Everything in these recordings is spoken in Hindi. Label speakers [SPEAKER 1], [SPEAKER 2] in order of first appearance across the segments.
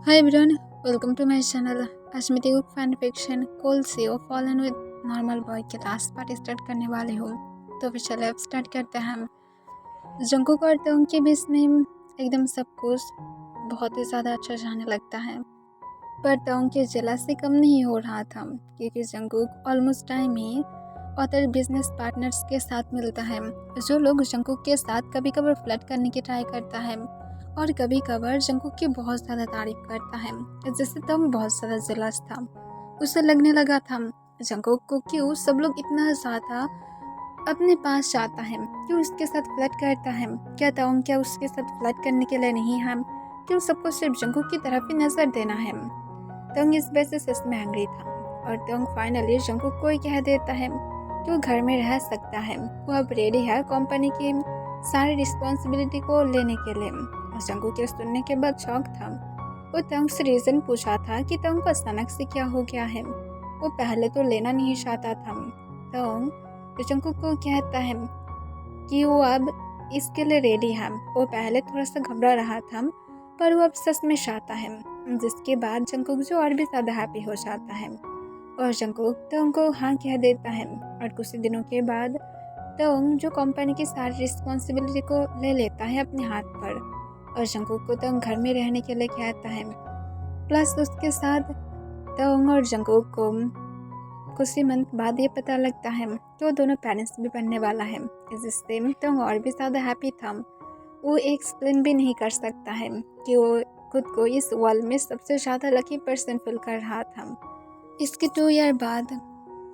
[SPEAKER 1] Hi everyone, welcome to my channel. आज मैं तेलुगु फैन फिक्शन कोल से ओ फॉलन विद नॉर्मल बॉय के लास्ट पार्ट स्टार्ट करने वाली हूँ। तो फिर चले अब स्टार्ट करते हैं हम। जंकुक और तोंग के बीच में एकदम सब कुछ बहुत ही ज़्यादा अच्छा जाने लगता है, पर तोंग की जेलसी कम नहीं हो रहा था क्योंकि जंकुक ऑलमोस्ट टाइम ही अदर बिजनेस पार्टनर्स के साथ मिलता है, जो लोग जंकुक के साथ कभी कभार फ्लर्ट करने की ट्राई करता है और कभी कभार जंकुक की बहुत ज़्यादा तारीफ करता है, जिससे तोंग बहुत ज़्यादा जेलस था। उसे लगने लगा था जंकुक को क्यों सब लोग इतना ज़्यादा अपने पास चाहता है, क्यों उसके साथ फ्लर्ट करता है। क्या तोंग क्या उसके साथ फ्लर्ट करने के लिए नहीं है, क्यों सबको सिर्फ जंकुक की तरफ ही नजर देना है। तोंग इस वजह से सच में एंग्री था और तोंग फाइनली जंकुक को ही कह देता है कि वो घर में रह सकता है, वो अब रेडी है कंपनी की सारी रिस्पॉन्सिबिलिटी को लेने के लिए। जंकुक के सुनने के बाद शौक था। वो तोंग से रीज़न पूछा था कि तोंग को अचानक से क्या हो गया है। वो पहले तो लेना नहीं चाहता था। तोंग जंकुक को कहता है कि वो अब इसके लिए रेडी है। वो पहले थोड़ा सा घबरा रहा था, पर वो अब सच में चाहता है, जिसके बाद जंकुक जो और भी ज़्यादा हैप्पी हो जाता है और जंकुक तोंग को हाँ कह देता है। और कुछ ही दिनों के बाद तोंग जो कंपनी की सारी रिस्पॉन्सिबिलिटी को ले लेता है अपने हाथ पर और जंकुक को तोंग घर में रहने के लिए कहता है। प्लस उसके साथ तोंग और जंकुक को कुछ ही मंथ बाद ये पता लगता है कि वो दोनों पेरेंट्स भी बनने वाला है, जिससे तोंग और भी ज़्यादा हैप्पी था। वो एक्सप्लेन भी नहीं कर सकता है कि वो खुद को इस वर्ल्ड में सबसे ज़्यादा लकी पर्सन फील कर रहा था। इसके 2 ईयर बाद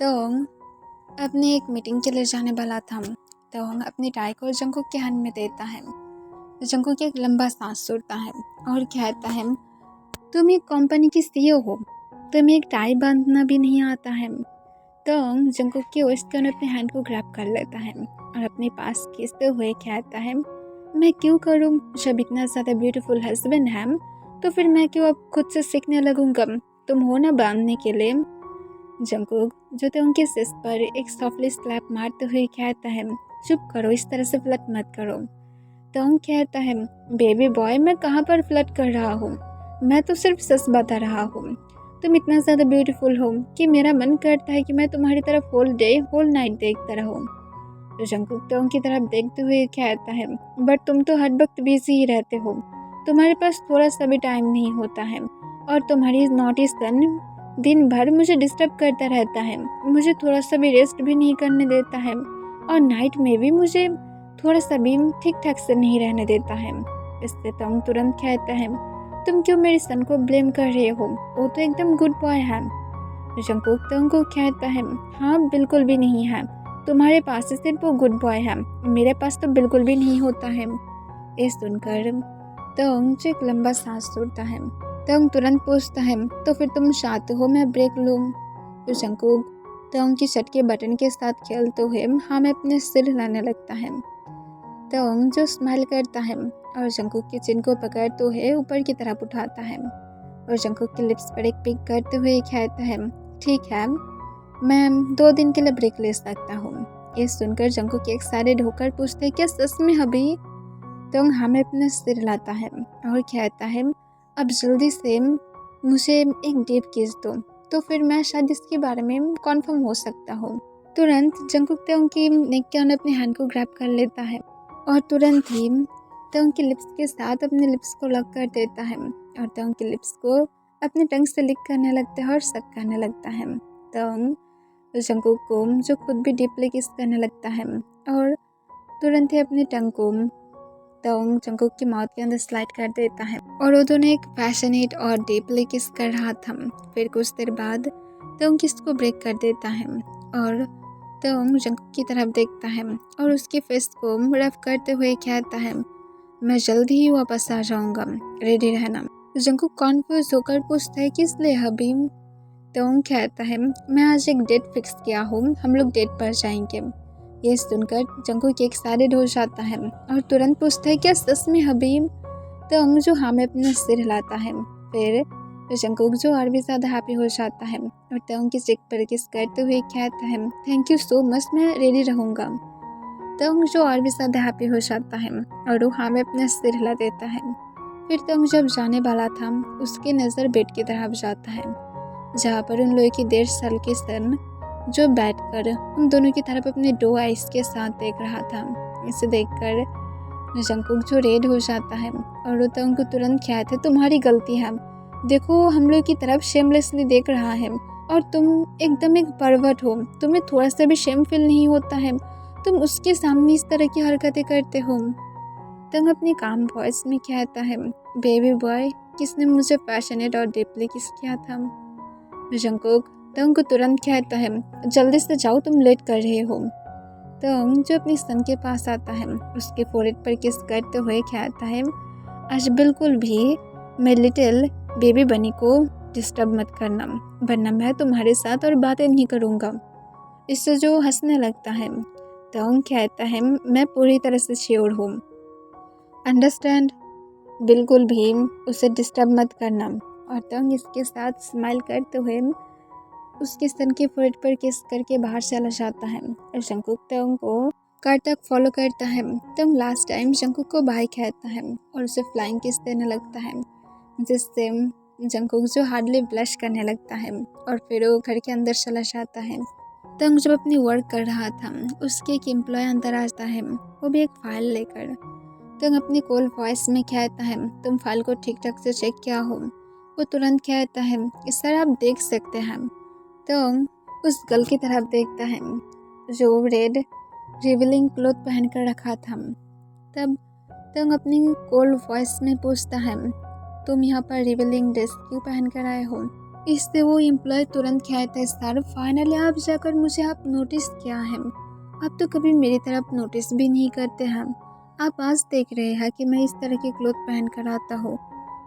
[SPEAKER 1] तोंग अपनी एक मीटिंग के लिए जाने वाला था। तोंग अपनी टाई को जंकुक के हाथ में देता है। जंकुक एक लंबा सांस छोड़ता है और कहता है, तुम एक कंपनी की सीईओ हो, तुम्हें एक टाई बांधना भी नहीं आता है। तोंग जंकुक के वेस्ट कोने अपने हैंड को ग्रैब कर लेता है और अपने पास खींचते हुए कहता है, मैं क्यों करूं, जब इतना ज़्यादा ब्यूटीफुल हस्बैंड है तो फिर मैं क्यों अब खुद से सीखने लगूंगा, तुम हो ना बांधने के लिए। जंकुक जो तोंग के सिर पर एक सॉफ्टली स्लैप मारते हुए कहता है, चुप करो, इस तरह से फ्लर्ट मत करो। तोंग कहता है, बेबी बॉय मैं कहाँ पर फ्लर्ट कर रहा हूँ, मैं तो सिर्फ सच बता रहा हूँ। तुम इतना ज़्यादा ब्यूटीफुल हो कि मेरा मन करता है कि मैं तुम्हारी तरफ होल डे होल नाइट देखता रहूँ। तो जंकुक तोंग की तरफ देखते हुए कहता है, बट तुम तो हर वक्त बिजी ही रहते हो, तुम्हारे पास थोड़ा सा भी टाइम नहीं होता है और तुम्हारी नॉटी सन दिन भर मुझे डिस्टर्ब करता रहता है, मुझे थोड़ा सा भी रेस्ट भी नहीं करने देता है और नाइट में भी मुझे थोड़ा सा भी ठीक ठाक से नहीं रहने देता है। इससे तोंग तुरंत कहता है, तुम क्यों मेरे सन को ब्लेम कर रहे हो, वो तो एकदम गुड बॉय है। जंकुक तोंग को कहता है, हाँ बिल्कुल भी नहीं है, तुम्हारे पास सिर्फ वो गुड बॉय है, मेरे पास तो बिल्कुल भी नहीं होता है। ये सुनकर तोंग एक लंबा सांस छोड़ता है। तोंग तुरंत पूछता है, तो फिर तुम चाहते हो मैं ब्रेक लूँ। तो जंकुक तोंग की शर्ट के बटन के साथ खेलते हुए हाँ में अपने सिर हिलाने लगता है। तोंग जो स्माइल करता है और जंकुक के चिन को पकड़ते हुए ऊपर की तरफ उठाता है और जंकुक के लिप्स पर एक पिक करते हुए कहता है, ठीक है, मैं 2 दिन के लिए ब्रेक ले सकता हूँ। ये सुनकर जंकुक एक्साइटेड होकर पूछते है, क्या सच में अभी। तोंग हमें अपने सिर हिलाता है और कहता है, अब जल्दी से मुझे एक डीप किस दो, तो फिर मैं शायद इसके बारे में कॉन्फर्म हो सकता हूँ। तुरंत जंकुक तोंग की नेक के अपने हैंड को ग्रैब कर लेता है और तुरंत ही तोंग के लिप्स के साथ अपने लिप्स को लॉक कर देता है और तोंग के लिप्स को अपने टंग से लिक करने लगता है और सक करने लगता है। तोंग जंकुक को जो खुद भी डीपली किस करने लगता है और तुरंत ही अपनी टंग को तोंग जंकुक की माउथ के अंदर स्लाइड कर देता है और वो दोनों एक पैशनेट और डीपली किस कर रहा था। फिर कुछ देर बाद तोंग किस को ब्रेक कर देता है और तोंग जंकुक की तरफ देखता है और उसके फेस को रफ करते हुए कहता है, मैं जल्दी ही वापस आ जाऊंगा, रेडी रहना। जंकुक कॉन्फ्यूज होकर पूछता है, किस लिए हबीब। तोंग कहता है, मैं आज एक डेट फिक्स किया हूँ, हम लोग डेट पर जाएंगे। ये सुनकर जंकुक एक्साइटेड हो जाता है और तुरंत पूछता है, क्या सच में हबीब। तोंग जो हाँ में अपना सिर हिलाता है। फिर जंकुक जो और भी ज़्यादा हैप्पी हो जाता है और तोंग की चिक पर किस करते हुए कहता है, थैंक यू सो मच, मैं रेडी रहूँगा। तोंग जो और भी ज़्यादा हैप्पी हो जाता है और वो हाँ में अपना सिर हिला देता है। फिर तंग जब जाने वाला था उसकी नज़र बेड की तरफ जाता है जहाँ पर उन लोगों की 1.5 साल की सन जो बैठकर उन दोनों की तरफ अपने 2 आइस के साथ देख रहा था। इसे देखकर जंकुक जो रेड हो जाता है और वो तंग को तुरंत कहता है, तुम्हारी गलती है, देखो हम लोग की तरफ शेमलेसली देख रहा है और तुम एकदम एक परवर्ट हो, तुम्हें थोड़ा सा भी शेम फील नहीं होता है, तुम उसके सामने इस तरह की हरकतें करते हो। तंग अपनी काम वॉइस में कहता है, बेबी बॉय किसने मुझे पैशनेट और डीपली किस किया था। जंकुक तंग को तुरंत कहता है, जल्दी से जाओ, तुम लेट कर रहे हो। तंग जो अपनी सन के पास आता है उसके फोrehead पर किस करते हुए कहता है, आज बिल्कुल भी मैं लिटिल बेबी बनी को डिस्टर्ब मत करना, वरना मैं तुम्हारे साथ और बातें नहीं करूँगा। इससे जो हंसने लगता है तंग कहता है, मैं पूरी तरह से श्योर हूँ, अंडरस्टैंड, बिल्कुल भी उसे डिस्टर्ब मत करना। और तंग इसके साथ स्माइल करते हुए उसके स्तन के फोrehead पर किस करके बाहर चला जाता है और जंकुक तंग को कार तक फॉलो करता है। तंग लास्ट टाइम जंकुक को बाय कहता है और उसे फ्लाइंग किस देने लगता है, जिससे जंकुक जो हार्डली ब्लश करने लगता है और फिर वो घर के अंदर चला जाता है। तंग जब अपनी वर्क कर रहा था उसके एक एम्प्लॉय अंदर आता है, वो भी एक फाइल लेकर। तंग अपनी कॉल वॉइस में कहता है, तुम फाइल को ठीक ठाक से चेक किया हो। वो तुरंत कहता है, सर आप देख सकते हैं। तंग उस गर्ल की तरफ देखता है जो रेड रिवीलिंग क्लोथ पहन कर रखा था। तब तंग अपनी कॉल वॉइस में पूछता है, तुम यहाँ पर रिवीलिंग ड्रेस क्यों पहन कर आए हो। इससे वो एम्प्लॉय तुरंत कहता है, सर फाइनली आप जाकर मुझे आप नोटिस किया है, आप तो कभी मेरी तरफ नोटिस भी नहीं करते हैं, आप आज देख रहे हैं कि मैं इस तरह की क्लोथ पहन कर आता हूँ,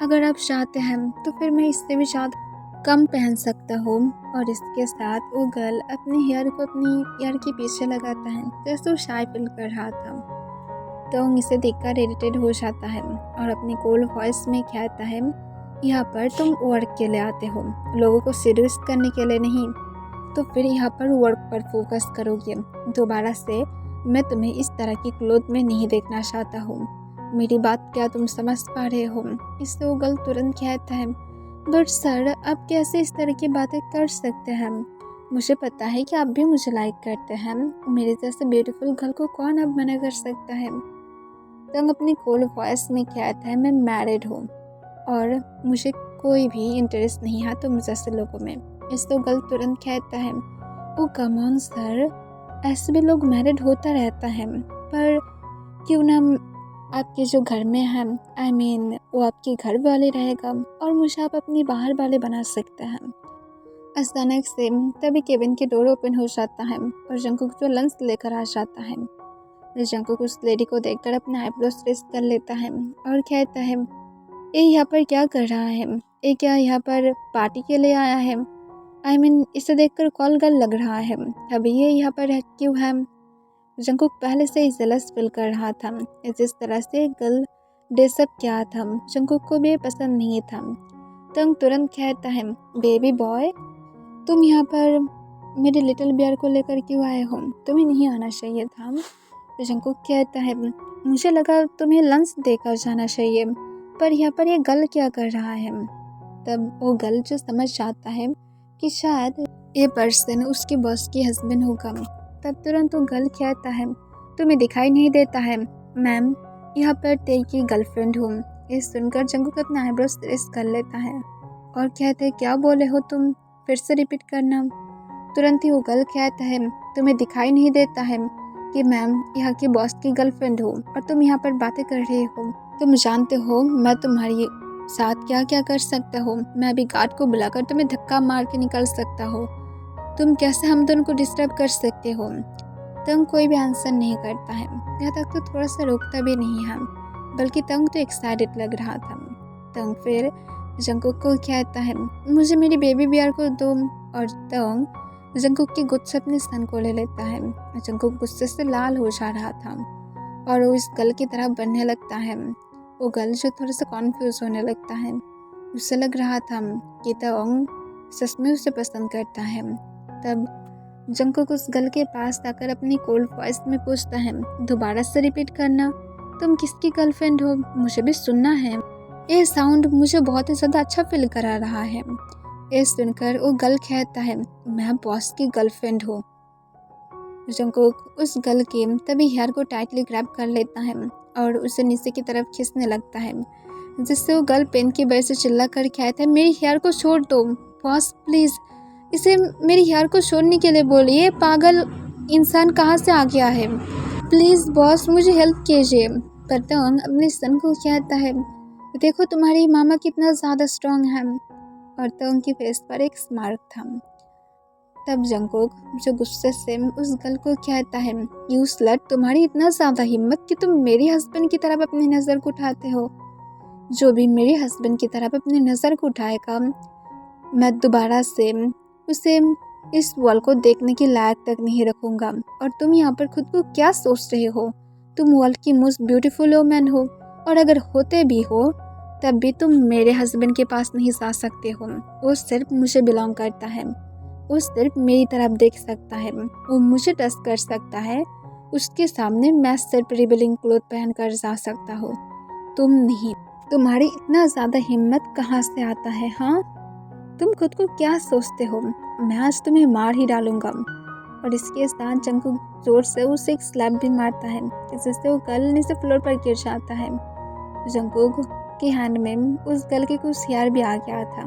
[SPEAKER 1] अगर आप चाहते हैं तो फिर मैं इससे भी ज़्यादा कम पहन सकता हूँ। और इसके साथ वो गर्ल अपने हेयर को अपनी ईयर के पीछे लगाता है जैसे वो शाय फील कर रहा था। तो इसे देखकर इरिटेट हो जाता है और अपनी कूल वॉइस में कहता है, यहाँ पर तुम वर्क के लिए आते हो, लोगों को सीड्यूस करने के लिए नहीं, तो फिर यहाँ पर वर्क पर फोकस करोगे। दोबारा से मैं तुम्हें इस तरह की क्लोथ में नहीं देखना चाहता हूँ, मेरी बात क्या तुम समझ पा रहे हो। इससे वो गर्ल तुरंत कहता है, बट सर आप कैसे इस तरह की बातें कर सकते हैं, मुझे पता है कि आप भी मुझे लाइक करते हैं, मेरे जैसे ब्यूटीफुल गर्ल को कौन अब मना कर सकता है। तंग अपनी कोल्ड वॉइस में कहता है, मैं मैरिड हूँ और मुझे कोई भी इंटरेस्ट नहीं है तुम जैसे लोगों में। इस तो गर्ल तुरंत कहता है, ओ कम ऑन सर, ऐसे भी लोग मैरिड होता रहता है, पर क्यों ना आपके जो घर में है I mean, वो आपके घर वाले रहेगा और मुझे आप अपनी बाहर वाले बना सकते हैं। अचानक से तभी केबिन की डोर ओपन हो जाता है और जंकुक जो लंच लेकर आ जाता है। जंकुक उस लेडी को देखकर अपने आईब्रोज रेस कर लेता है और कहता है, ये यहाँ पर क्या कर रहा है, ये क्या यहाँ पर पार्टी के लिए आया है। I mean, इसे देखकर कॉल गर्ल लग रहा है, अभी ये यहाँ पर क्यों है। जंकुक पहले से ही जेलस फील कर रहा था, जिस तरह से गर्ल डेसअप किया था जंकुक को भी पसंद नहीं था। तंग तुरंत कहता है, बेबी बॉय तुम यहाँ पर मेरे लिटिल बियर को लेकर क्यों आए हो, तुम्हें नहीं आना चाहिए था। जंकुक कहता है, मुझे लगा तुम्हें लंच देकर जाना चाहिए, पर यहाँ पर ये गर्ल क्या कर रहा है। तब वो गर्ल जो समझ जाता है कि शायद ये पर्सन उसके बॉस की हस्बैंड होगा, तब तुरंत वो गर्ल कहता है, तुम्हें दिखाई नहीं देता है मैम, यहाँ पर तेरी की गर्लफ्रेंड हूँ। ये सुनकर जंकुक अपना आईब्रोज रेस कर लेता है और कहते हैं, क्या बोले हो तुम, फिर से रिपीट करना। तुरंत ही वो गर्ल कहता है, तुम्हें दिखाई नहीं देता है कि मैम यहाँ की बॉस की गर्लफ्रेंड हूँ और तुम यहाँ पर बातें कर रहे हो, तुम जानते हो मैं तुम्हारी साथ क्या क्या कर सकता हूँ, मैं अभी गार्ड को बुलाकर तुम्हें धक्का मार के निकल सकता हूँ, तुम कैसे हम दोनों को डिस्टर्ब कर सकते हो। तंग कोई भी आंसर नहीं करता है, यहाँ तक तो थोड़ा सा रोकता भी नहीं है, बल्कि तंग तो एक्साइटेड लग रहा था। तंग फिर जंकुक को कहता है, मुझे मेरी बेबी बियर को दो, और तंग जंकुक की गुस्से अपने स्तन को ले लेता है। जंकुक गुस्से से लाल हो जा रहा था और वो इस गर्ल की तरफ बढ़ने लगता है। वो गर्ल जो थोड़ा सा कॉन्फ्यूज होने लगता है, उससे लग रहा था कि तंग सच में उसे पसंद करता है। तब जंकुक उस गर्ल के पास आकर अपनी कोल्ड वॉइस में पूछता है, दोबारा से रिपीट करना, तुम किसकी गर्लफ्रेंड हो, मुझे भी सुनना है। ये साउंड मुझे बहुत ही ज़्यादा अच्छा फील करा रहा है। ये सुनकर वो गर्ल कहता है, मैं बॉस की गर्लफ्रेंड हूँ। जंगकुक उस गर्ल के तभी हेयर को टाइटली ग्रैब कर लेता है और उसे नीचे की तरफ खींचने लगता है, जिससे वो गर्ल पेन की वजह से चिल्ला कर कहता है, मेरी हेयर को छोड़ दो बॉस प्लीज़, इसे मेरी हेयर को छोड़ने के लिए बोलिए, पागल इंसान कहाँ से आ गया है, प्लीज़ बॉस मुझे हेल्प कीजिए। पर तंग अपने सन को कहता है, देखो तुम्हारी मामा कितना ज़्यादा स्ट्रांग है। और तंग के फेस पर एक स्मार्क था। तब जंगकुक जो गुस्से से उस गर्ल को कहता है, यू स्लट, तुम्हारी इतना ज़्यादा हिम्मत कि तुम मेरे हस्बैंड की तरफ अपनी नज़र को उठाते हो। जो भी मेरे हस्बैंड की तरफ अपनी नज़र को उठाएगा, मैं दोबारा से उसे इस वॉल को देखने के लायक तक नहीं रखूँगा। और तुम यहाँ पर खुद को क्या सोच रहे हो? तुम वर्ल्ड की मोस्ट ब्यूटीफुल वुमन हो, और अगर होते भी हो तब भी तुम मेरे हस्बैंड के पास नहीं जा सकते हो। वो सिर्फ मुझे बिलोंग करता है, वो सिर्फ मेरी तरफ देख सकता है, वो मुझे टच कर सकता है। उसके सामने मैं सिर्फ रिबलिंग क्लोथ पहन कर जा सकता हूँ, तुम नहीं। तुम्हारी इतना ज़्यादा हिम्मत कहाँ से आता है? हाँ, तुम खुद को क्या सोचते हो? मैं आज तुम्हें मार ही डालूंगा। और इसके साथ जंगकुक जोर से उसे एक स्लैप भी मारता है, जिससे वो गर्ल नीचे फ्लोर पर गिर जाता है। जंगकुक के हैंड में उस गर्ल के कुछ हेयर भी आ गया था।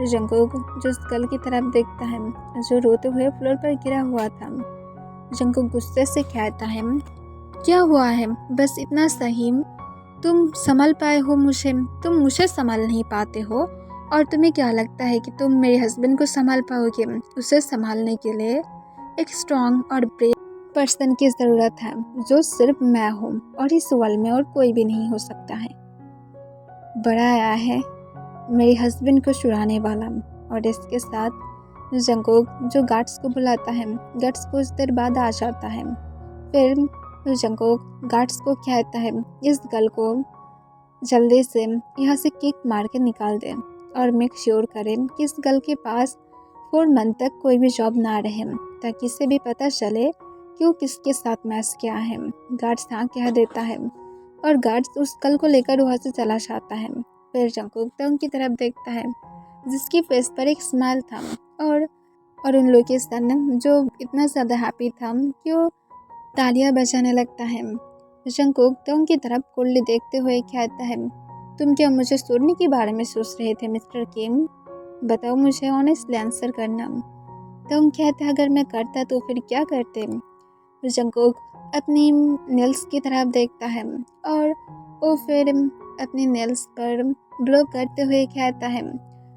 [SPEAKER 1] जंगकुक जो उस गर्ल की तरफ देखता है जो रोते हुए फ्लोर पर गिरा हुआ था। जंगकुक गुस्से से कहता है, क्या हुआ है? बस इतना सही तुम संभाल पाए हो मुझे, तुम मुझे संभाल नहीं पाते हो। और तुम्हें क्या लगता है कि तुम मेरे हस्बैंड को संभाल पाओगे? उसे संभालने के लिए एक स्ट्रॉन्ग और ब्रेव पर्सन की ज़रूरत है, जो सिर्फ मैं हूँ, और इस वर्ल्ड में और कोई भी नहीं हो सकता है। बड़ा आया है मेरे हस्बैंड को छुड़ाने वाला। और इसके साथ जंगकुक जो गार्ड्स को बुलाता है, गार्ड्स कुछ देर बाद आ जाता है। फिर जंगकुक गार्ड्स को कहता है, इस गर्ल को जल्दी से यहाँ से किक मार के निकाल दें और मेक श्योर करें कि इस गर्ल के पास 4 मंथ तक कोई भी जॉब ना रहे, ताकि इसे भी पता चले कि वो किसके साथ मैच किया है। गार्ड्स हाँ कह देता है और गार्ड्स उस गर्ल को लेकर वहाँ से चला जाता है। फिर जंगकुक तंग की तरफ देखता है, जिसकी फेस पर एक स्माइल था, और उन लोग के सन जो इतना ज़्यादा हैप्पी था कि वो तालियां बजाने लगता है। जंगकुक तंग की तरफ कोल्ली देखते हुए कहता है, तुम क्या मुझे छोड़ने के बारे में सोच रहे थे मिस्टर किम? बताओ, मुझे ऑनेस्टली आंसर करना। तंग कहता है, अगर मैं करता तो फिर क्या करते? जंगकुक अपनी नेल्स की तरफ देखता है और वो फिर अपनी नेल्स पर ब्लो करते हुए कहता है,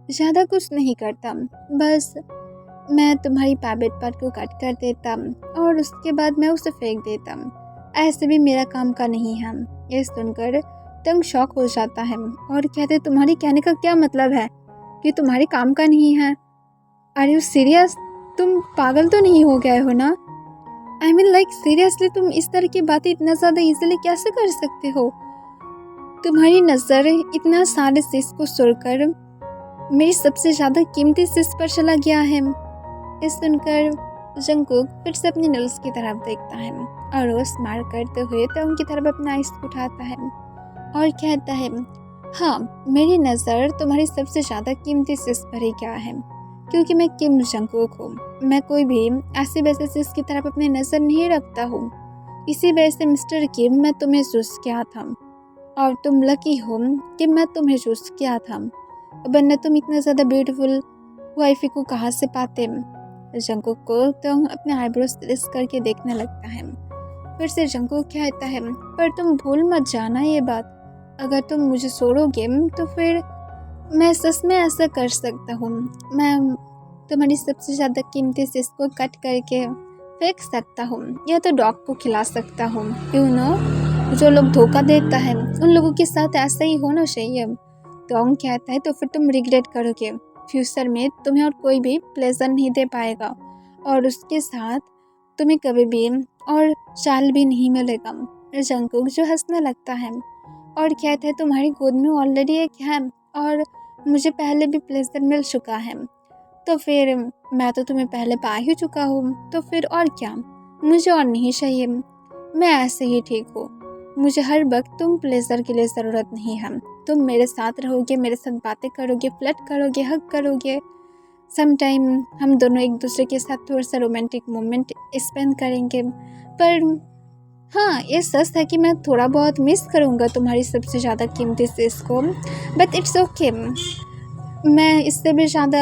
[SPEAKER 1] ज़्यादा कुछ नहीं करता, बस मैं तुम्हारी प्राइवेट पार्ट को कट कर देता और उसके बाद मैं उसे फेंक देता। ऐसे भी मेरा काम का नहीं है। ये सुनकर तंग शॉक हो जाता है और कहते, तुम्हारी कहने का क्या मतलब है कि तुम्हारे काम का नहीं है? Are you serious? तुम पागल तो नहीं हो गए हो ना? आई मीन लाइक सीरियसली, तुम इस तरह की बातें इतना ज़्यादा इजीली कैसे कर सकते हो? तुम्हारी नज़र इतना सारे चीज़ को छोड़कर मेरी सबसे ज़्यादा कीमती चीज़ पर चला गया है। इस सुनकर जंगकुक फिर से अपनी नल्स की तरफ देखता है और वो स्माइल करते हुए तो उनकी तरफ अपना आइस उठाता है और कहता है, हाँ, मेरी नज़र तुम्हारी सबसे ज़्यादा कीमती चीज़ पर ही क्या है, क्योंकि मैं किम जंगकुक हूँ। मैं कोई भी ऐसी वैसी चीज़ की तरफ अपनी नज़र नहीं रखता हूँ। इसी वजह से मिस्टर किम मैं तुम्हें चूज़ किया था और तुम लकी हो कि मैं तुम्हें चूज़ किया था, वरना तुम इतना ज़्यादा ब्यूटीफुल वाइफी को कहाँ से पाते? जंगकुक को तो अपने आईब्रोज लिस्ट करके देखने लगता है। फिर से जंगकुक कहता है, पर तुम भूल मत जाना ये बात, अगर तुम मुझे छोड़ोगे तो फिर मैं सच में ऐसा कर सकता हूँ। मैं तुम्हारी सबसे ज़्यादा कीमती चीज़ को कट करके फेंक सकता हूँ या तो डॉग को खिला सकता हूँ। यू नो, जो लोग धोखा देता है उन लोगों के साथ ऐसा ही होना चाहिए। टॉन्ग कहता है, तो फिर तुम रिग्रेट करोगे, फ्यूचर में तुम्हें और कोई भी प्लेजर नहीं दे पाएगा और उसके साथ तुम्हें कभी भी और चाल भी नहीं मिलेगा। जंगकुक जो हंसने लगता है और कहता है, तुम्हारी गोद में ऑलरेडी एक है और मुझे पहले भी प्लेजर मिल चुका है, तो फिर मैं तो तुम्हें पहले पा ही चुका हूँ, तो फिर और क्या, मुझे और नहीं चाहिए। मैं ऐसे ही ठीक हूँ, मुझे हर वक्त तुम प्लेजर के लिए ज़रूरत नहीं है। तुम मेरे साथ रहोगे, मेरे साथ बातें करोगे, फ्लर्ट करोगे, हग करोगे। सम टाइम हम दोनों एक दूसरे के साथ थोड़ा सा रोमांटिक मोमेंट स्पेंड करेंगे। पर हाँ, ये सच है कि मैं थोड़ा बहुत मिस करूँगा तुम्हारी सबसे ज़्यादा कीमती चीज़ को, बट इट्स ओके। मैं इससे भी ज़्यादा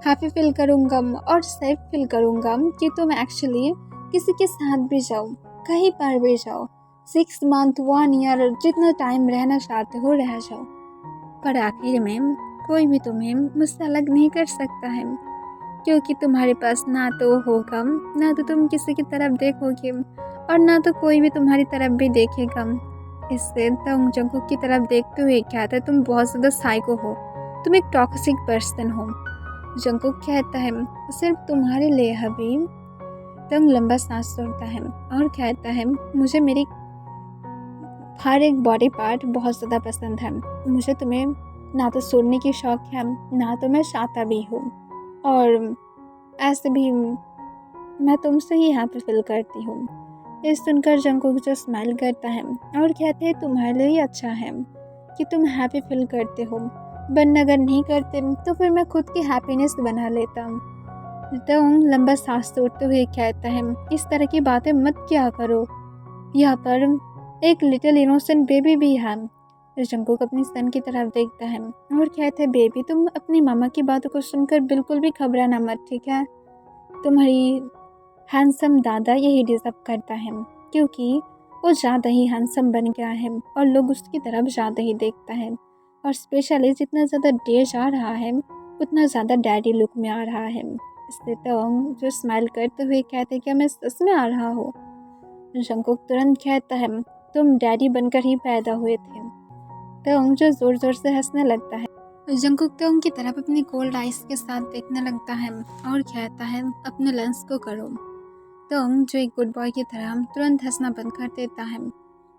[SPEAKER 1] हैप्पी फील करूँगा और सेफ फील करूँगा कि तुम एक्चुअली किसी के साथ भी जाओ, कहीं पर भी जाओ, 6 मंथ 1 ईयर जितना टाइम रहना चाहते हो रह जाओ, पर आखिर में कोई भी तुम्हें मुझसे अलग नहीं कर सकता है, क्योंकि तुम्हारे पास ना तो होगा, ना तो तुम किसी की तरफ देखोगे और ना तो कोई भी तुम्हारी तरफ भी देखेगा। इससे तुम जंकुक की तरफ देखते हुए कहता है तुम बहुत ज़्यादा साइको हो, तुम एक टॉक्सिक पर्सन हो। जंकुक कहता है सिर्फ तुम्हारे लिए हबीब। तुम लंबा सांस छोड़ता है और कहता है मुझे मेरी हर एक बॉडी पार्ट बहुत ज़्यादा पसंद है। मुझे तुम्हें ना तो सुनने की शौक है, ना तो मैं चाहता भी हूँ, और ऐसे भी मैं तुमसे ही यहाँ पे फील करती हूँ। ये सुनकर जंकुक जो स्माइल करता है और कहते हैं तुम्हारे लिए ही अच्छा है कि तुम हैप्पी फील करते हो, वरना अगर नहीं करते तो फिर मैं खुद की हैप्पीनेस बना लेता। तो लंबा सांस छोड़ते हुए कहता है इस तरह की बातें मत किया करो, यहाँ पर एक लिटिल इनोसेंट बेबी भी है। जंकुक अपनी सन की तरफ देखता है और कहता है बेबी तुम अपनी मामा की बातों को सुनकर बिल्कुल भी घबराना मत, ठीक है। तुम्हारी हैंडसम दादा यही डिज़र्व करता है, क्योंकि वो ज़्यादा ही हैंडसम बन गया है और लोग उसकी तरफ ज़्यादा ही देखता है, और स्पेशली जितना ज़्यादा डेज आ रहा है उतना ज़्यादा डैडी लुक में आ रहा है। इससे तो जो स्माइल करते हुए कहते क्या मैं सच में आ रहा हूँ। जंकुक तुरंत कहता है तुम डैडी बनकर ही पैदा हुए थे। तो जो ज़ोर ज़ोर से हंसने लगता है। जंकुक तो उनकी तरफ अपनी कोल्ड आइस के साथ देखने लगता है और कहता है अपने लंच को करो। तो जो एक गुड बॉय की तरह तुरंत हंसना बंद कर देता है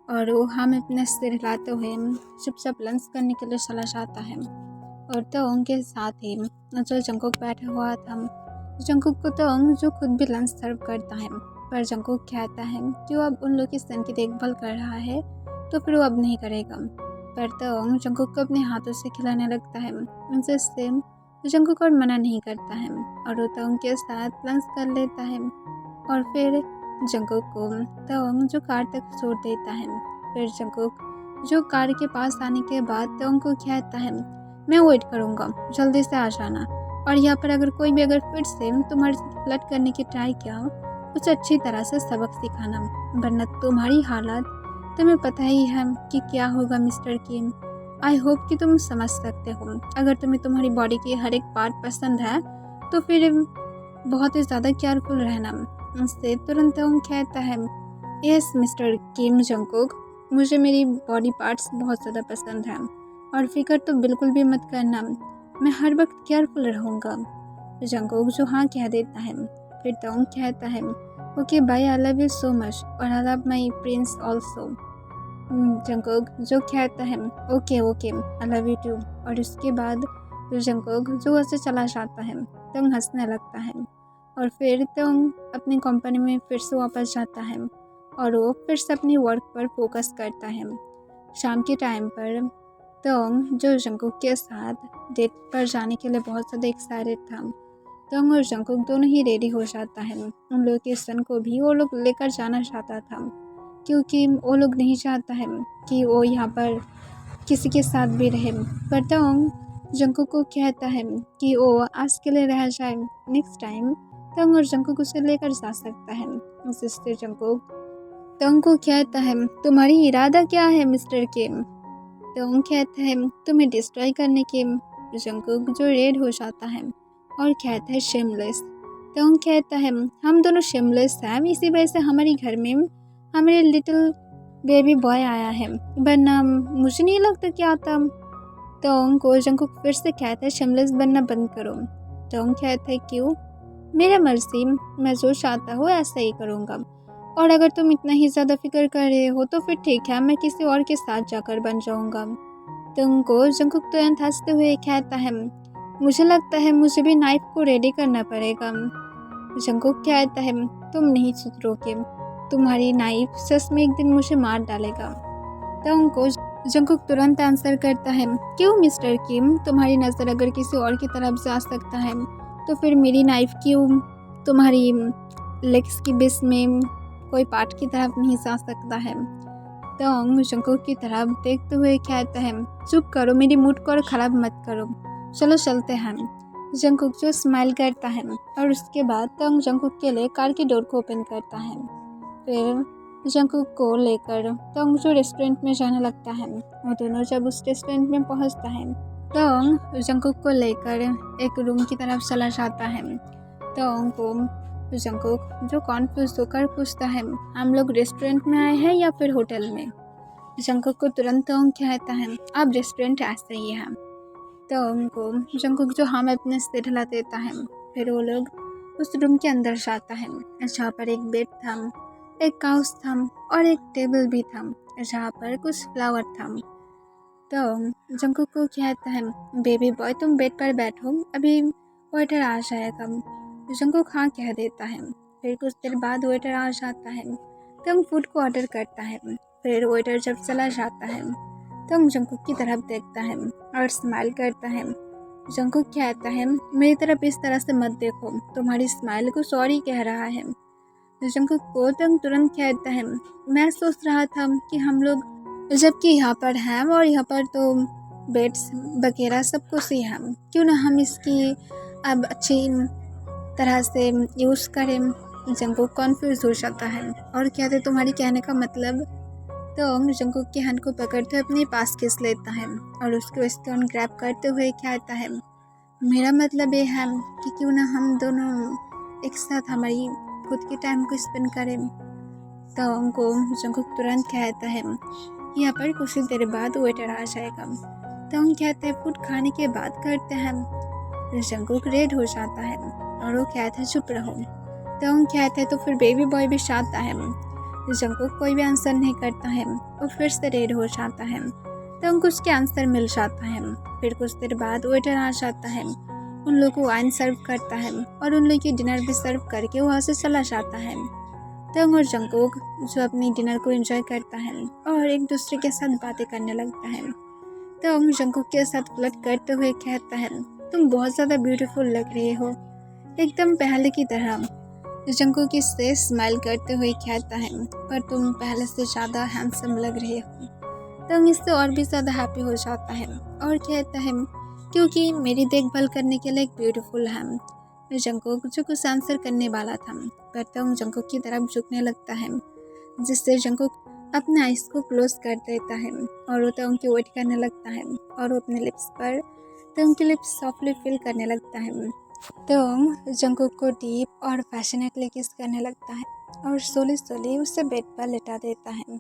[SPEAKER 1] और वो हम अपने सिर हिलाते हुए चुपचाप लंच करने के लिए चला जाता है। और तो उनके साथ ही जो जंकुक बैठा हुआ था, जंकुक को तो जो खुद भी लंच सर्व करता है, पर जंकुक कहता है कि वो अब उन लोग की सन की देखभाल कर रहा है तो फिर वो अब नहीं करेगा। पर तो जंकुक को अपने हाथों से खिलाने लगता है, जिससे जंकुक और मना नहीं करता है और वो तो उनके साथ लंच कर लेता है। और फिर जंकुक को तो जो कार तक छोड़ देता है। फिर जंकुक जो कार के पास आने के बाद तो उनको कहता है मैं वेट करूँगा, जल्दी से आ जाना, और यहाँ पर अगर कोई भी फिर से तुम्हारे साथ फ्लर्ट करने की ट्राई किया उसे अच्छी तरह से सबक सिखाना, वरना तुम्हारी हालत तुम्हें पता ही है कि क्या होगा मिस्टर किम। आई होप कि तुम समझ सकते हो। अगर तुम्हें तुम्हारी बॉडी की हर एक पार्ट पसंद है तो फिर बहुत ही ज़्यादा केयरफुल रहना। उससे तुरंत वो कहता है यस मिस्टर किम जंकुक, मुझे मेरी बॉडी पार्ट्स बहुत ज़्यादा पसंद हैं और फिक्र तो बिल्कुल भी मत करना, मैं हर वक्त केयरफुल रहूँगा। जंकुक जो हाँ कह देता है। फिर तो कहता है okay bye, I love you so much और I love my prince also. Jungkook जो कहता है okay okay I love you too, और उसके बाद जंकुक जो वैसे चला जाता है तो हंसने लगता है और फिर तो अपनी कंपनी में फिर से वापस जाता है और वो फिर से अपनी वर्क पर फोकस करता है। शाम के टाइम पर तो जो जंकुक के साथ डेट पर जाने के लिए बहुत ज़्यादा एक्साइटेड था, तो और जंकुक दोनों ही रेडी हो जाता है। उन लोग के सन को भी वो लोग लेकर जाना चाहता था, क्योंकि वो लोग नहीं चाहता है कि वो यहाँ पर किसी के साथ भी रहे। पर तो जंकुक को कहता है कि वो आज के लिए रह जाए, नेक्स्ट टाइम तंग और जंकुक उसे लेकर जा सकता है। जिससे जंकुक तंग को कहता है तुम्हारी इरादा क्या है मिस्टर किम। तंग कहता है तुम्हें डिस्ट्रॉय करने के। जंकुक जो रेड हो जाता है और कहता है शेमलेस। तंग कहता है हम दोनों शेमलेस हैं, इसी वजह से हमारे घर में हमारे लिटिल बेबी बॉय आया है, वरना मुझे नहीं लगता कि आता। तो जंकुक फिर से कहता है शेमलेस बनना बंद करो। तो कहता है क्यों, मेरा मर्जी, मैं जो चाहता हूँ ऐसा ही करूँगा, और अगर तुम इतना ही ज़्यादा फिक्र कर रहे हो तो फिर ठीक है, मैं किसी और के साथ जाकर बन जाऊँगा। तुमको जंकुक तुरंत हंसते हुए कहता है मुझे लगता है मुझे भी नाइफ को रेडी करना पड़ेगा। जंकुक कहता है तुम नहीं सुधरोगे, तुम्हारी नाइफ सच में एक दिन मुझे मार डालेगा। तुमको जंकुक तुरंत आंसर करता है, क्यों मिस्टर किम, तुम्हारी नज़र अगर किसी और की तरफ जा सकता है तो फिर मेरी नाइफ क्यों तुम्हारी लेग्स की बीच में कोई पार्ट की तरफ नहीं जा सकता है। तोंग जंकुक की तरफ देखते हुए कहता है, चुप करो, मेरी मूड को और ख़राब मत करो, चलो चलते हैं। जंकुक जो स्माइल करता है और उसके बाद तोंग जंकुक के लिए कार की डोर को ओपन करता है। फिर जंकुक को लेकर तोंग जो रेस्टोरेंट में जाने लगता है। वो दोनों जब उस रेस्टोरेंट में पहुंचता है तोंग जंकुक को लेकर एक रूम की तरफ चला जाता है। तोंग को जंकुक जो कॉन्फ्यूज होकर पूछता है, हम लोग रेस्टोरेंट में आए हैं या फिर होटल में। जंकुक को तुरंत तोंग कहता है, आप रेस्टोरेंट आ सही है। तोंग को जंकुक जो हम अपने से ढला देता है। फिर वो लोग उस रूम के अंदर जाता है जहाँ पर एक बेड था, एक काउच था और एक टेबल भी था जहाँ पर कुछ फ्लावर था। तो जंकुक को कहता है, बेबी बॉय तुम बेड पर बैठो, अभी वेटर आ जाएगा। जंकुक हाँ कह देता है। फिर कुछ देर बाद वेटर आ जाता है। तंग फूड को ऑर्डर करता है। फिर वेटर जब चला जाता है तंग जंकुक की तरफ देखता है और स्माइल करता है। जंकुक कहता है, मेरी तरफ इस तरह से मत देखो, तुम्हारी स्माइल को सॉरी कह रहा है। जंकुक को तंग तुरंत कहता है, मैं सोच रहा था कि हम लोग जबकि यहाँ पर हैं और यहाँ पर तो बेड्स वगैरह सब कुछ ही हैं, क्यों ना हम इसकी अब अच्छी तरह से यूज़ करें। जंकुक कॉन्फ्यूज हो जाता है और कहते तुम्हारी कहने का मतलब। तो जंकुक के हैंड को पकड़ते हुए अपने पास खींच लेता है और उसको स्टोन ग्रैब करते हुए कहता है, मेरा मतलब ये है कि क्यों ना हम दोनों एक साथ हमारी खुद के टाइम को स्पेंड करें। तो उनको जंकुक तुरंत कहता है, यहाँ पर कुछ ही देर बाद वेटर आ जाएगा। तो हम कहते हैं फूड खाने के बाद करते हैं। जंकुक रेड हो जाता है और वो कहता है चुप रहो। तो हम कहते हैं तो फिर बेबी बॉय भी आता है। जंकुक कोई भी आंसर नहीं करता है, वो फिर से रेड हो जाता है। तो हमको उसके आंसर मिल जाता है। फिर कुछ देर बाद वेटर आ जाता है, उन लोगों को वाइन सर्व करता है और उन लोगों की डिनर भी सर्व करके वहाँ से चला जाता है। तंग और जंकुक जो अपनी डिनर को एंजॉय करता है और एक दूसरे के साथ बातें करने लगता है। तंग जंकुक के साथ फ्लर्ट करते हुए कहता है, तुम बहुत ज़्यादा ब्यूटीफुल लग रही हो, एकदम पहले की तरह। जंकुक इससे स्माइल करते हुए कहता है, पर तुम पहले से ज़्यादा हैंडसम लग रही हो। तंग इससे और भी ज़्यादा हैप्पी हो जाता है और कहता है, क्योंकि मेरी देखभाल करने के लिए एक ब्यूटीफुल है। जंकुक जो कुछ आंसर करने वाला था पर तंग जंकुक की तरफ झुकने लगता है, जिससे जंकुक अपने आइज को क्लोज कर देता है और वो तंग की वेट करने लगता है और वो अपने लिप्स पर तंग की लिप्स सॉफ्टली फील करने लगता है। तंग जंकुक को डीप और पैशनेटली किस करने लगता है और सोली सोली उसे बेड पर लेटा देता है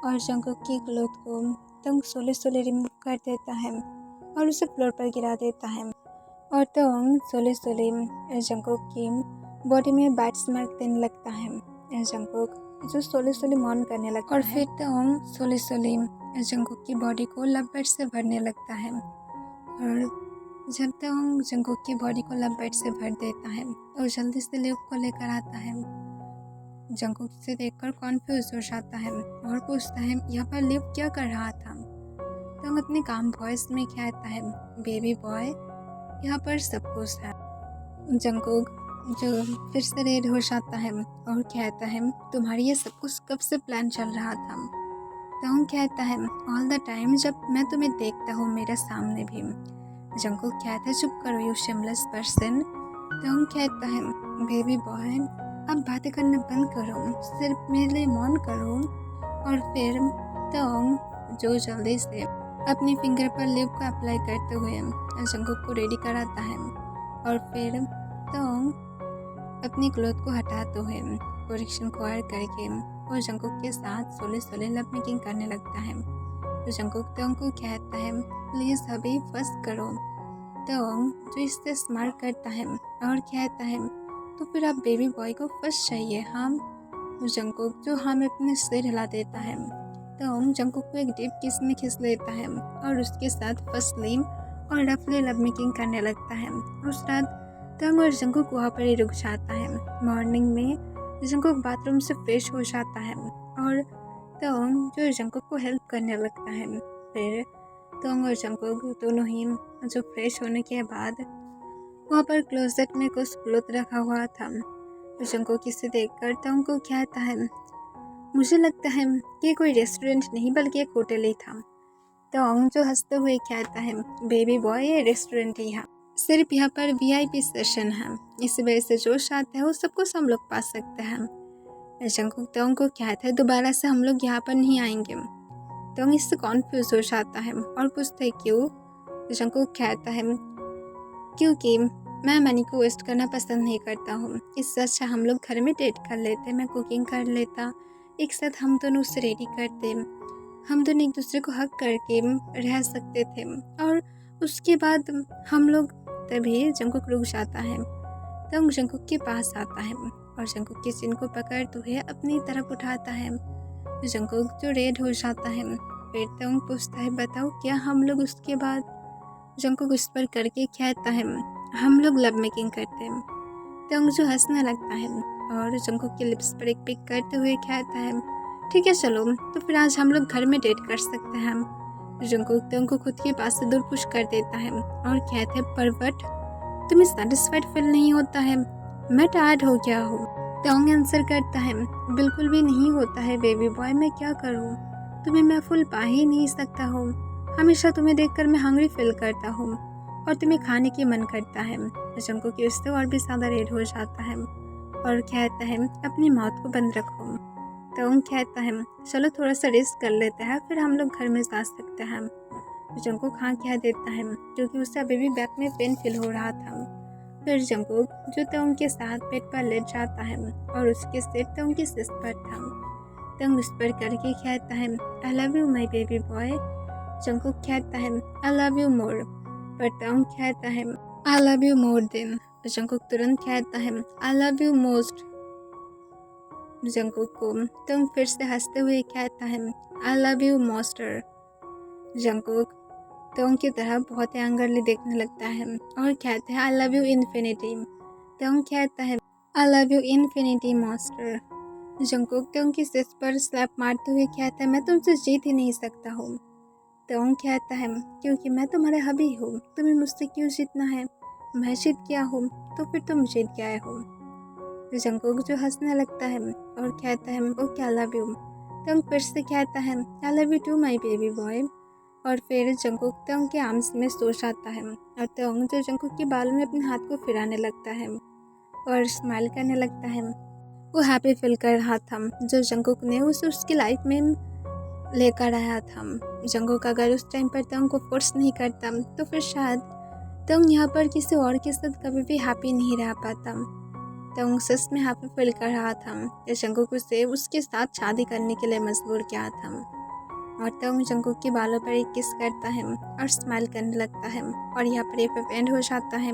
[SPEAKER 1] और जंकुक की क्लोथ को तंग सोली सोली रिमूव कर देता है और उसे फ्लोर पर गिरा देता है और तंग सोली सोली जंकुक की बॉडी में बैट्स मार्क देने लगता है। जंकुक जो सोली सोली मौन करने लगता है और फिर तंग सोली सोली जंकुक की बॉडी को लव बैट से भरने लगता है और जब तंग जंकुक की बॉडी को लव बैट से भर देता है और जल्दी से ल्यूक को लेकर आता है। जंकुक से देखकर कॉन्फ्यूज हो जाता है और पूछता है, यहाँ पर ल्यूक क्या कर रहा था। तंग अपने काम वॉइस में कहता है, बेबी बॉय यहाँ पर सब कुछ है। जंकुक जो फिर से रेड हो जाता है और कहता है, तुम्हारी ये सब कुछ कब से प्लान चल रहा था। तंग कहता है, ऑल द टाइम जब मैं तुम्हें देखता हूँ मेरे सामने भी। जंकुक कहता है, चुप करो यू शेमलेस पर्सन। तंग कहता है, बेबी बॉय अब बातें करना बंद करो, सिर्फ मेरे लिए मौन करो। और फिर तंग जो जल्दी से अपनी फिंगर पर लिप को अप्लाई करते हुए जंकुक को रेडी कराता है और फिर तंग अपनी क्लोथ को हटाते हुए पोजीशन को ऐड करके वो जंकुक के साथ सोले सोले लव मेकिंग करने लगता है। तो जंकुक तंग को कहता है, प्लीज़ अभी फर्स्ट करो। तंग जो इससे स्मार्ट करता है और कहता है, तो फिर आप बेबी बॉय को फर्स्ट चाहिए। हम जंकुक जो हम अपने सिर हिला देता है तो जंकुक को एक डीप किस में खींच लेता है और उसके साथ फर्स्ट लीम और रफली लव मेकिंग करने लगता है। उस रात तंग और जंकुक वहाँ पर ही रुक जाता है। मॉर्निंग में जंकुक बाथरूम से फ्रेश हो जाता है और तोंग जो जंकुक को हेल्प करने लगता है। फिर तोंग और जंकुक दोनों ही जो फ्रेश होने के बाद वहाँ पर क्लोजेट में कुछ क्लोथ रखा हुआ था। जंकुक इसे देखकर तोंग को कहता है, मुझे लगता है कि कोई रेस्टोरेंट नहीं बल्कि एक होटल ही था। तोंग जो हंसते हुए कहता है, बेबी बॉय ये रेस्टोरेंट ही है, सिर्फ यहाँ पर VIP सेशन है, इस वजह से जो चाहता है वो सब कुछ हम लोग पा सकते हैं। जंकुक तोंग को कहता है, दोबारा से हम लोग यहाँ पर नहीं आएंगे। तोंग इससे कॉन्फ्यूज हो जाता है और पूछता है क्यों। जंकुक कहता है, क्योंकि मैं मनी को वेस्ट करना पसंद नहीं करता हूँ, इससे अच्छा हम लोग घर में डेट कर लेते, मैं कुकिंग कर लेता, एक साथ हम दोनों उसे रेडी करते, हम दोनों एक दूसरे को हक करके रह सकते थे और उसके बाद हम लोग। तभी जंकुक रुक जाता है। तब जंकुक के पास आता है और जंकुक के चिन को पकड़ते हुए अपनी तरफ उठाता है। जंकुक जो रेड हो जाता है। फिर तंग पूछता है, बताओ क्या हम लोग उसके बाद। जंकुक उस पर करके कहता है, हम लोग लव मेकिंग करते हैं। तंग जो हंसने लगता है और जंकुक के लिप्स पर एक पिक करते हुए कहता है, ठीक है चलो, तो फिर आज हम लोग घर में डेट कर सकते हैं। जंकुक तंग को खुद के पास से दूर पुश कर देता है और कहता है, परवट तुम्हें सेटिस्फाइड फील नहीं होता है, मैं टायर्ड हो गया हूँ। तंग आंसर करता है, बिल्कुल भी नहीं होता है बेबी बॉय, मैं क्या करूँ, तुम्हें मैं फुल पा ही नहीं सकता हूँ, हमेशा तुम्हें देखकर मैं हंग्री फील करता हूँ और तुम्हें खाने की मन करता है। जंकुक की उससे और भी ज़्यादा रेड हो जाता है और कहता है, अपनी माउथ को बंद रखो। तंग कहता है, चलो थोड़ा सा रेस्ट कर लेते हैं, फिर हम लोग घर में जा सकते हैं। जंकुक हाँ कह देता है क्योंकि उसे अभी भी बैक में पेन फील हो रहा था। फिर जंकुक जो तंग के साथ पेट पर लेट जाता है और उसके सिर तंग की सिर पर था। तंग उस पर करके कहता है, I love you my baby boy. Jungkook कहता है, आई लव यू मोर, पर तंग कहता है, I love you more than. Jungkook तुरंत कहता है, I love you most. Jungkook को तंग फिर से हंसते हुए कहता है, आई लव यू मोस्टर। जंकुक तंग की तरह बहुत ही एंगरली देखने लगता है और कहता है, आई लव यू इन्फिनिटी। तंग कहता है, I love you infinity master. Jungkook तंग की सिर पर स्लैप मारते हुए कहता है, मैं तुमसे जीत ही नहीं सकता हूँ। तंग कहता है, क्योंकि मैं तुम्हारे हबी हूँ, तुम्हें मुझसे क्यों जीतना है, मैं जीत गया हूँ तो फिर तुम जीत गए हो। जंकुक जो हंसने लगता है और कहता है, ओके आई लव यू। तंग फिर से कहता है, I love you too my baby boy. और फिर जंकुक तंग के आर्म्स में सो जाता है और तंग जो जंकुक के बालों में अपने हाथ को फिराने लगता है और स्माइल करने लगता है। वो हैप्पी फील कर रहा था जो जंकुक ने उसे उसकी लाइफ में लेकर आया था। जंकुक अगर उस टाइम पर तंग को फोर्स नहीं करता तो फिर शायद तंग यहाँ पर किसी और के साथ कभी भी हैप्पी नहीं रह पाता। तंग सच में हैप्पी फील कर रहा था। जंकुक उसे उसके साथ शादी करने के लिए मजबूर किया था। और तंग जंकुक के बालों पर एक किस करता है और स्माइल करने लगता है और यहाँ पर एपिसोड एंड हो जाता है।